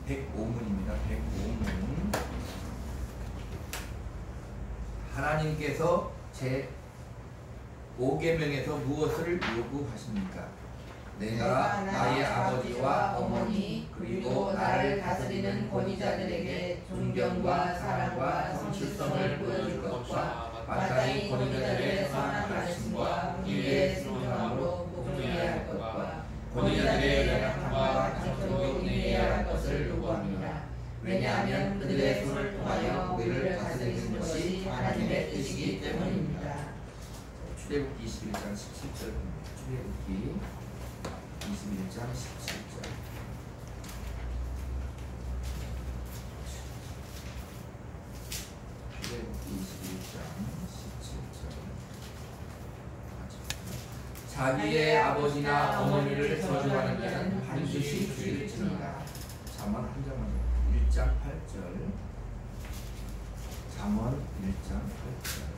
105문입니다. 105문. 하나님께서 제 5계명에서 무엇을 요구하십니까? 내가 나의 아버지와 어머니 그리고 나를 다스리는 권위자들에게 존경과 사랑과 성실성을 보여줄 것과 마땅히 권위자들의 선한 가르침과 윤리의 순종함으로 복종해야 할 것과 권위자들의 연약함과 강조로 인해야 할 것을 요구합니다. 왜냐하면 그들의 손을 통하여 우리를 다스리는 것이 하나님의 뜻이기 때문입니다. 출애굽기 21장 17절 출애굽기 21장 17절. 출애굽기 21장 17절. 자기의 아버지나 어머니를 저주하는 자는 반드시 죄를 지니라. 잠언 한 장만 1장 8절. 잠언 1장 8절.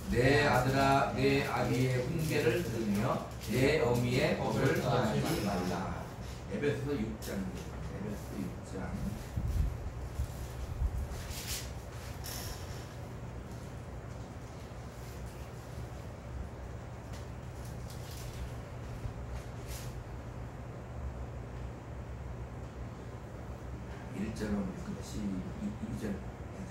내 아들아 내 아비의 훈계를 들으며 내 어미의 법을 떠나지 말라. 에베소서 6장입니다. 에베소서 6장. 시작.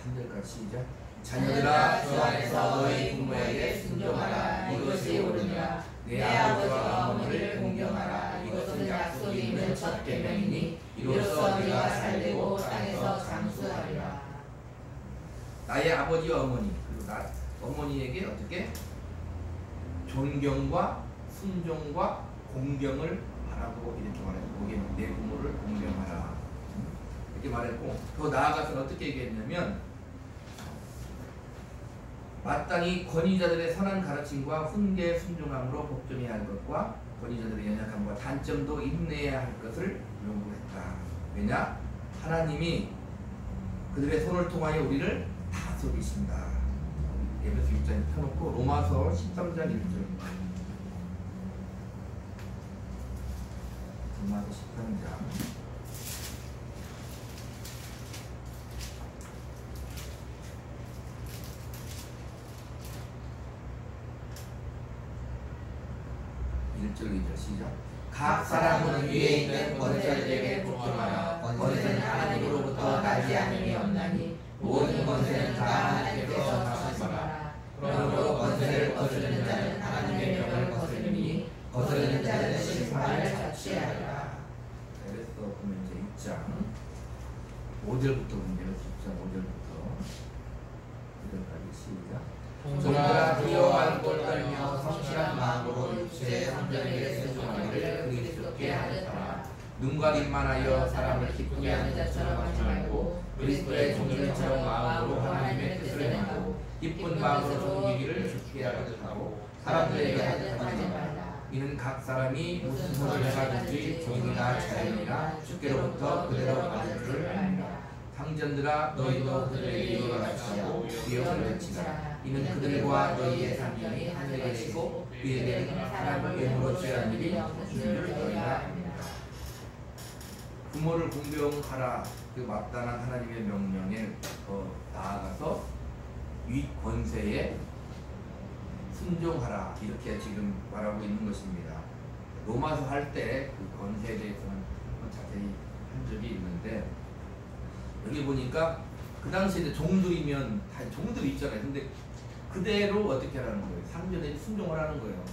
3절까지 시작. 자녀들아 주 안에서 너희 부모에게 순종하라. 이것이 옳으니라. 내 아버지와 어머니를 공경하라. 이것은 약속이 있는 첫 계명이니 이로써 네가 살되고 땅에서 장수하리라. 나의 아버지와 어머니 그리고 나 어머니에게 어떻게 존경과 순종과 공경을 하라고 이렇게 말했고, 내 부모를 공경하라 이렇게 말했고, 더 나아가서 어떻게 얘기했냐면 마땅히 권위자들의 선한 가르침과 훈계에 순종함으로 복종해야 할 것과 권위자들의 연약함과 단점도 인내해야 할 것을 요구했다. 왜냐? 하나님이 그들의 손을 통하여 우리를 다스리신다. 에베소 6장에 펴놓고 로마서 13장 1절. 로마서 13장 1절 2절 시작. 각 사람은 위에 있는 권세자들에게 복종하라. 권세는 하나님으로부터 나지 않음이 없나니 모든 권세는 다 하나님께서 주시니라. 그러므로 권세를 거스르는 자는 하나님의 명을 거스르니 거스르는 자는 심판을 자취하리라. 에베소 보면 이제 6장 5절부터 보면 에베소 6장 5절부터 9절까지 시작. 종들아 두려워하는 꼴 떨며 성실한 마음으로 육체의 성전에게 순종하기를 그리스도께 하였더라. 눈과 입만 하여 사람을 기쁘게 하는 자처럼 하지 말고 그리스도의 종들처럼 마음으로 하나님의 뜻을 행하고 기쁜 마음으로 섬기기를 좋게 하듯 하고 사람들에게 하듯 하지 말라. 이는 각 사람이 무슨 소리를 하든지 종이나 자연이나 주께로부터 그대로 받을 줄 압니다. 상전들아 너희도 그들에게 이와 같이 하고 기업을 외치라. 이는 그들과 너희의 상전이 하늘에 계시고 그에게는 사람을 예물로 취하는 일이 없는 줄 너희가 압니다. 부모를 공경하라. 그 마땅한 하나님의 명령에 더 나아가서 위 권세에 순종하라 이렇게 지금 말하고 있는 것입니다. 로마서 할 때 그 권세에 대해서는 자세히 한 적이 있는데 여기 보니까 그 당시에 종들이면 다 종들이 있잖아요. 근데 그대로 어떻게 하라는 거예요? 상전에 순종을 하는 거예요.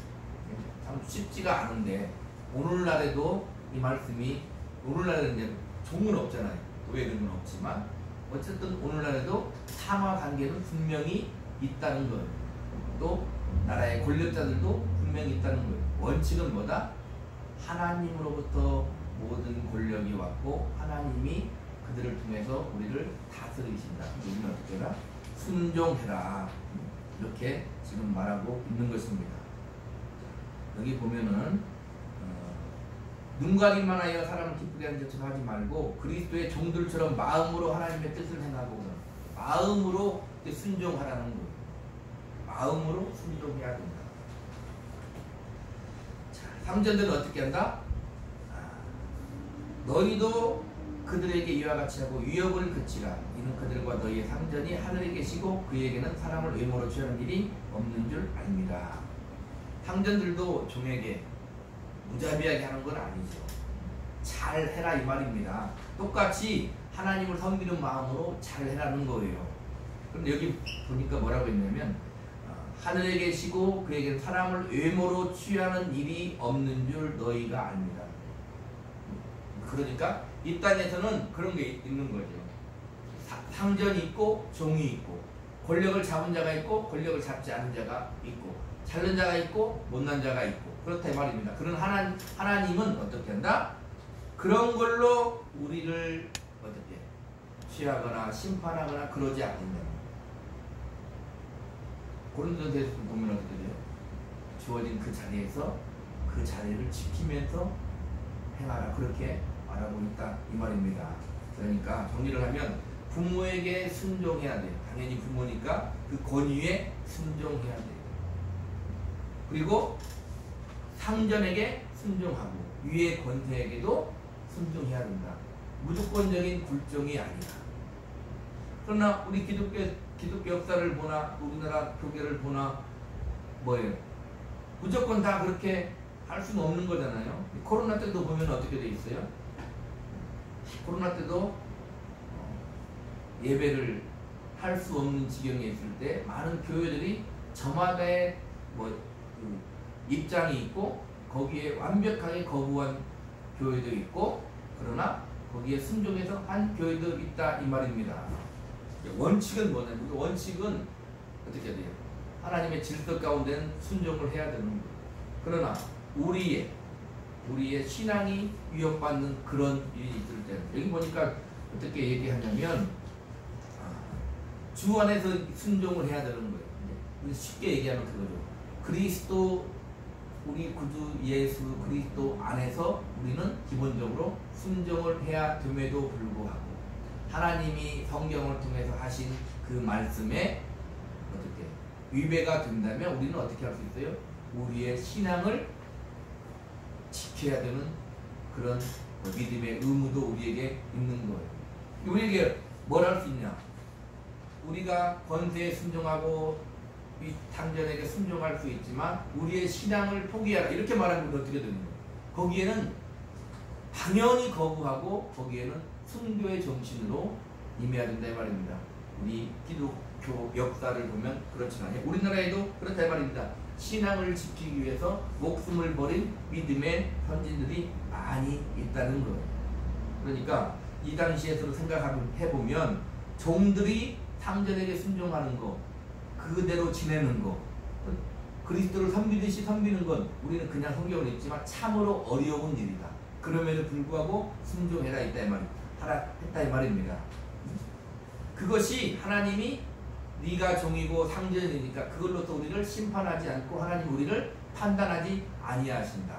참 쉽지가 않은데 오늘날에도 이 말씀이 오늘날에는 이제 종은 없잖아요. 노예들은 없지만 어쨌든 오늘날에도 상하 관계는 분명히 있다는 거예요. 또 나라의 권력자들도 분명히 있다는 거예요. 원칙은 뭐다? 하나님으로부터 모든 권력이 왔고 하나님이 그들을 통해서 우리를 다스리신다. 우리는 어떻게 해라? 순종해라. 이렇게 지금 말하고 있는 것입니다. 여기 보면은 눈과 입만 하여 사람을 기쁘게 하는 것처럼 하지 말고 그리스도의 종들처럼 마음으로 하나님의 뜻을 행하고 마음으로 순종하라는 거예요. 마음으로 순종해야 된다. 자, 상전들은 어떻게 한다? 너희도 그들에게 이와 같이 하고 위협을 그치라. 이는 그들과 너희의 상전이 하늘에 계시고 그에게는 사람을 외모로 취하는 일이 없는 줄 압니다. 상전들도 종에게 무자비하게 하는 건 아니죠. 잘 해라 이 말입니다. 똑같이 하나님을 섬기는 마음으로 잘 해라는 거예요. 그런데 여기 보니까 뭐라고 했냐면 하늘에 계시고 그에게는 사람을 외모로 취하는 일이 없는 줄 너희가 압니다. 그러니까 이 땅에서는 그런 게 있는 거죠. 상전이 있고 종이 있고 권력을 잡은 자가 있고 권력을 잡지 않은 자가 있고 잘난 자가 있고 못난 자가 있고 그렇다 이 말입니다. 그런 하나님은 어떻게 한다? 그런 걸로 우리를 어떻게 취하거나 심판하거나 그러지 않는다. 고린도전서에서 보면 어떻게 돼요? 주어진 그 자리에서 그 자리를 지키면서 행하라 그렇게 말하고 있다 이 말입니다. 그러니까 정리를 하면 부모에게 순종해야 돼요. 당연히 부모니까 그 권위에 순종해야 돼요. 그리고 상전에게 순종하고 위의 권세에게도 순종해야 된다. 무조건적인 굴종이 아니다. 그러나 우리 기독교 역사를 보나 우리나라 교계를 보나 뭐예요? 무조건 다 그렇게 할 수는 없는 거잖아요. 코로나 때도 보면 어떻게 돼 있어요? 코로나 때도 예배를 할 수 없는 지경에 있을 때 많은 교회들이 저마다의 입장이 있고 거기에 완벽하게 거부한 교회도 있고 그러나 거기에 순종해서 한 교회도 있다 이 말입니다. 원칙은 뭐냐면 원칙은 어떻게 돼요? 하나님의 질서 가운데는 순종을 해야 되는 거예요. 그러나 우리의 신앙이 위협받는 그런 일이 있을 때는 여기 보니까 어떻게 얘기하냐면 주 안에서 순종을 해야 되는 거예요. 쉽게 얘기하면 그거죠. 그리스도 우리 구주 예수 그리스도 안에서 우리는 기본적으로 순종을 해야 됨에도 불구하고 하나님이 성경을 통해서 하신 그 말씀에 어떻게 위배가 된다면 우리는 어떻게 할 수 있어요? 우리의 신앙을 지켜야 되는 그런 믿음의 의무도 우리에게 있는 거예요. 우리에게 뭘 할 수 있냐? 우리가 권세에 순종하고 이 당전에게 순종할 수 있지만 우리의 신앙을 포기하라 이렇게 말하면 어떻게 되는 거예요? 거기에는 당연히 거부하고 거기에는 순교의 정신으로 임해야 된다 이 말입니다. 우리 기독교 역사를 보면 그렇지만요. 우리나라에도 그렇다 이 말입니다. 신앙을 지키기 위해서 목숨을 버린 믿음의 선진들이 많이 있다는 거예요. 그러니까 이 당시에서 생각해보면 종들이 상전에게 순종하는 거 그대로 지내는 거 그리스도를 섬기듯이 섬기는 건 우리는 그냥 성경을 읽지만 참으로 어려운 일이다. 그럼에도 불구하고 순종해라 했다 이 말입니다. 그것이 하나님이 네가 종이고 상전이니까 그걸로서 우리를 심판하지 않고 하나님 우리를 판단하지 아니하신다.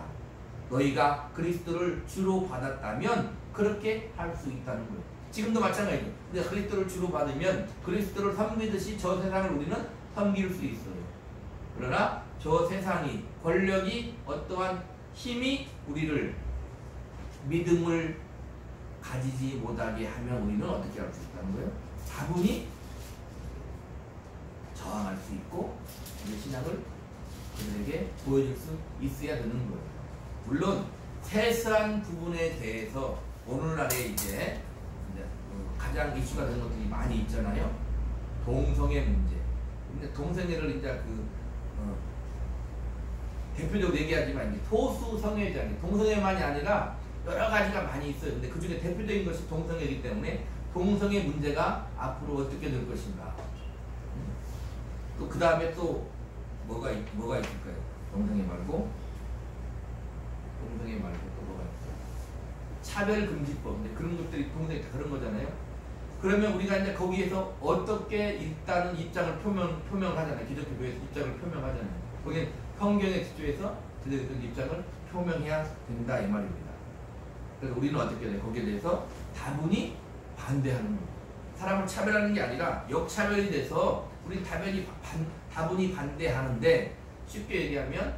너희가 그리스도를 주로 받았다면 그렇게 할 수 있다는 거예요. 지금도 마찬가지예요. 우리가 그리스도를 주로 받으면 그리스도를 섬기듯이 저 세상을 우리는 섬길 수 있어요. 그러나 저 세상이 권력이 어떠한 힘이 우리를 믿음을 가지지 못하게 하면 우리는 어떻게 할 수 있다는 거예요? 다분히 저항할 수 있고 우리 신앙을 그들에게 보여줄 수 있어야 되는 거예요. 물론 세세한 부분에 대해서 오늘날에 이제 가장 이슈가 되는 것들이 많이 있잖아요. 동성애 문제. 근데 동성애를 이제 대표적으로 얘기하지만 소수 성애자, 동성애만이 아니라 여러 가지가 많이 있어요. 근데 그 중에 대표적인 것이 동성애이기 때문에 동성애 문제가 앞으로 어떻게 될 것인가. 또 그 다음에 또 뭐가 있을까요? 동성애 말고 또 뭐가 있어요? 차별금지법. 근데 그런 것들이 동성애 다 그런 거잖아요. 그러면 우리가 이제 거기에서 어떻게 일단은 입장을 표명하잖아요. 기독교에서 입장을 표명하잖아요. 거기에 성경에 기초해서 그들의 입장을 표명해야 된다 이 말입니다. 그래서 우리는 어떻게 해야 돼? 거기에 대해서 다분히 반대하는 거예요. 사람을 차별하는 게 아니라 역차별이 돼서 우리 다분히 반대하는데 쉽게 얘기하면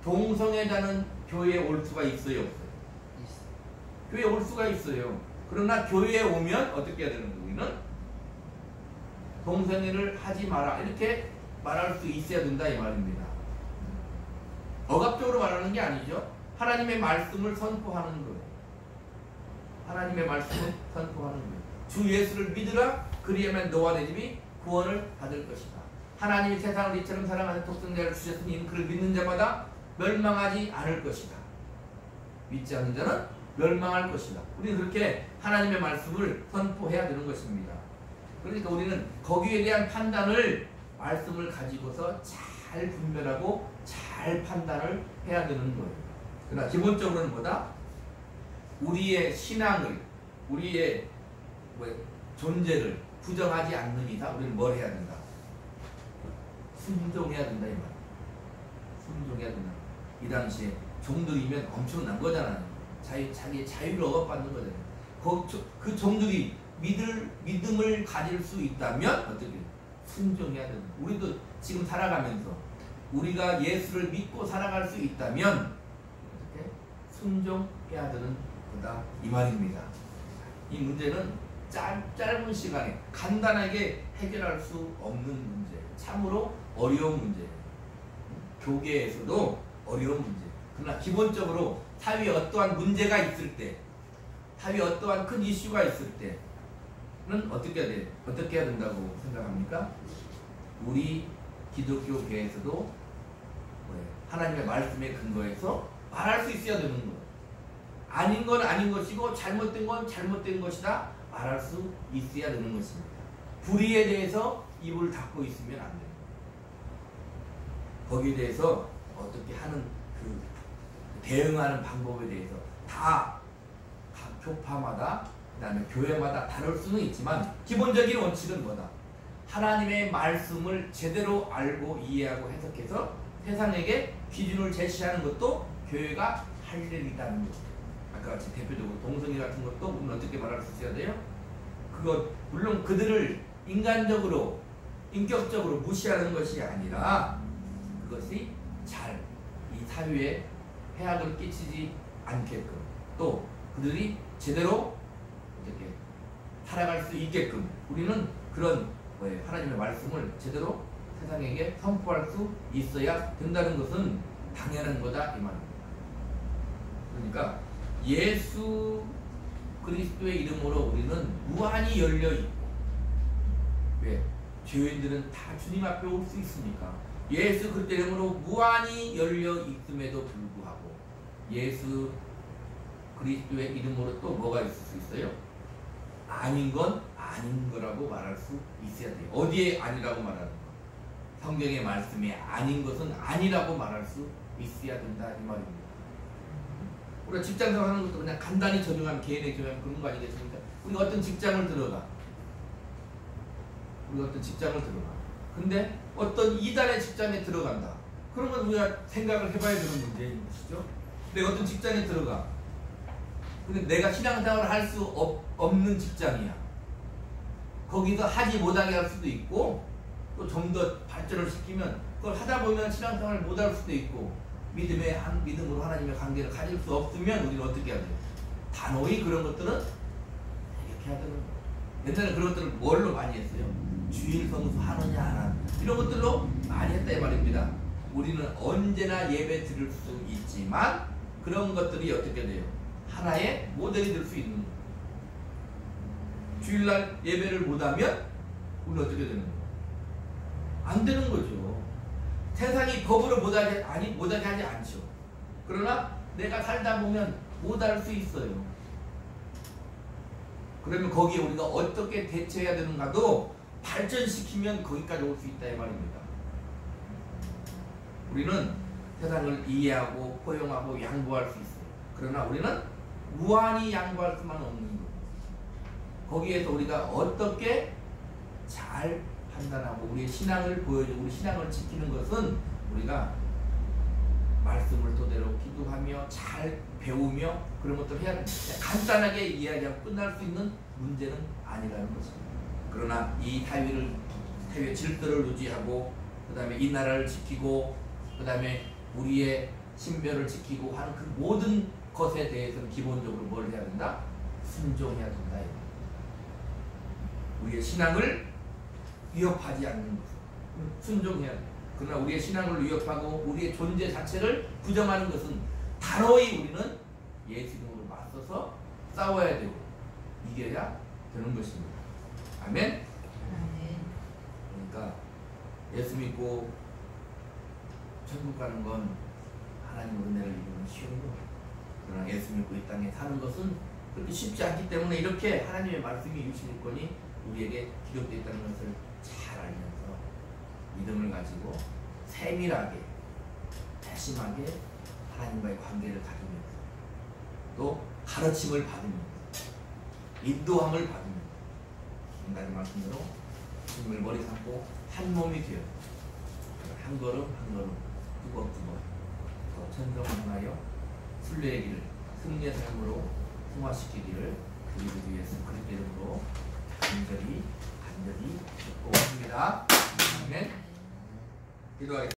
동성애자는 교회에 올 수가 있어요, 없어요? 교회에 올 수가 있어요. 그러나 교회에 오면 어떻게 해야 되는 거예요? 우리는 동성애를 하지 마라 이렇게 말할 수 있어야 된다 이 말입니다. 억압적으로 말하는 게 아니죠. 하나님의 말씀을 선포하는 거예요. 하나님의 말씀을 선포하는 거예요. 주 예수를 믿으라. 그리하면 너와 내 집이 구원을 받을 것이다. 하나님이 세상을 이처럼 사랑하는 독생자를 주셨으니 그를 믿는 자마다 멸망하지 않을 것이다. 믿지 않는 자는 멸망할 것이다. 우리는 그렇게 하나님의 말씀을 선포해야 되는 것입니다. 그러니까 우리는 거기에 대한 판단을 말씀을 가지고서 잘 분별하고 잘 판단을 해야 되는 거예요. 그러나 기본적으로는 뭐다? 우리의 신앙을, 우리의 존재를 부정하지 않는 이상 우리는 뭘 해야 된다? 순종해야 된다 이 말. 순종해야 된다. 이 당시에 종들이면 엄청난 거잖아요. 자기의 자유를 억압받는 거잖아요. 그 종들이 믿음을 가질 수 있다면 어떻게 순종해야 된다. 우리도 지금 살아가면서 우리가 예수를 믿고 살아갈 수 있다면 어떻게 순종해야 되는 거다 이 말입니다. 이 문제는 짧은 시간에 간단하게 해결할 수 없는 문제, 참으로 어려운 문제, 교계에서도 어려운 문제. 그러나 기본적으로 사회에 어떠한 문제가 있을 때, 사회에 어떠한 큰 이슈가 있을 때는 어떻게 해야 돼? 어떻게 해야 된다고 생각합니까? 우리 기독교계에서도 하나님의 말씀에 근거해서 말할 수 있어야 되는 거예요. 아닌 건 아닌 것이고 잘못된 건 잘못된 것이다 말할 수 있어야 되는 것입니다. 불의에 대해서 입을 닫고 있으면 안 됩니다. 거기에 대해서 어떻게 하는 그 대응하는 방법에 대해서 다 각 교파마다 그다음에 교회마다 다를 수는 있지만 기본적인 원칙은 뭐다? 하나님의 말씀을 제대로 알고 이해하고 해석해서 세상에게 기준을 제시하는 것도 교회가 할 일이라는 거죠. 아까 같이 대표적으로 동성애 같은 것도 우리는 어떻게 말할 수 있어야 돼요? 그것 물론 그들을 인간적으로 인격적으로 무시하는 것이 아니라 그것이 잘 이 사회에 해악을 끼치지 않게끔 또 그들이 제대로 이렇게 살아갈 수 있게끔 우리는 그런 하나님의 말씀을 제대로 세상에게 선포할 수 있어야 된다는 것은 당연한 거다 이 말입니다. 그러니까 예수 그리스도의 이름으로 우리는 무한히 열려있고 왜? 죄인들은 다 주님 앞에 올 수 있으니까 예수 그리스도의 이름으로 무한히 열려있음에도 불구하고 예수 그리스도의 이름으로 또 뭐가 있을 수 있어요? 아닌 건 아닌 거라고 말할 수 있어야 돼요. 어디에 아니라고 말하는 거? 성경의 말씀에 아닌 것은 아니라고 말할 수 있어야 된다 이 말입니다. 우리가 직장생활 하는 것도 그냥 간단히 적용하면 개인의 경험 그런 거 아니겠습니까? 우리가 어떤 직장을 들어가. 근데 어떤 이단의 직장에 들어간다. 그러면 우리가 생각을 해봐야 되는 문제인 것이죠. 내가 어떤 직장에 들어가. 근데 내가 신앙생활을 할 수 없는 직장이야. 거기서 하지 못하게 할 수도 있고 또 좀 더 발전을 시키면 그걸 하다 보면 신앙생활을 못할 수도 있고 믿음으로 하나님의 관계를 가질 수 없으면 우리는 어떻게 해야 돼요? 단호히 그런 것들은 이렇게 해야 되는 거예요. 옛날에 그런 것들을 뭘로 많이 했어요? 주일 성수 하느냐 안 하느냐 이런 것들로 많이 했다 이 말입니다. 우리는 언제나 예배 드릴 수 있지만 그런 것들이 어떻게 돼요? 하나의 모델이 될 수 있는 거예요. 주일날 예배를 못하면 우리는 어떻게 되는 거예요? 안 되는 거죠. 세상이 법으로 못하게 하지 않죠. 그러나 내가 살다 보면 못할 수 있어요. 그러면 거기에 우리가 어떻게 대처해야 되는가도 발전시키면 거기까지 올 수 있다 이 말입니다. 우리는 세상을 이해하고 포용하고 양보할 수 있어요. 그러나 우리는 무한히 양보할 수만 없는 거예요. 거기에서 우리가 어떻게 잘 판단하고 우리의 신앙을 보여주고 우리 신앙을 지키는 것은 우리가 말씀을 토대로 기도하며 잘 배우며 그런 것들을 해야 됩니다. 간단하게 이야기하고 끝날 수 있는 문제는 아니라는 것입니다. 그러나 이 사회의 질서를 유지하고 그 다음에 이 나라를 지키고 그 다음에 우리의 신변을 지키고 하는 그 모든 것에 대해서는 기본적으로 뭘 해야 된다? 순종해야 된다. 우리의 신앙을 위협하지 않는 것. 순종해야 돼. 그러나 우리의 신앙을 위협하고 우리의 존재 자체를 부정하는 것은 단호히 우리는 예수님으로 맞서서 싸워야 되고 이겨야 되는 것입니다. 아멘? 그러니까 예수 믿고 천국 가는 건 하나님 은혜를 입으면 쉬운 거. 그러나 예수 믿고 이 땅에 사는 것은 그렇게 쉽지 않기 때문에 이렇게 하나님의 말씀이 유실권이 우리에게 기록되어 있다는 것을 잘 알면서 믿음을 가지고 세밀하게 세심하게 하나님과의 관계를 가지면서 또 가르침을 받으면서 인도함을 받으면서 지금까지 말씀대로 주님을 머리 삼고 한 몸이 되어 한 걸음 한 걸음 두벅두벅 더 천성하여 순례의 길을 승리의 삶으로 승화시키기를 우리 위해서 그리스도 이름으로 간절히 축복합니다. 아멘. 기도하겠습니다.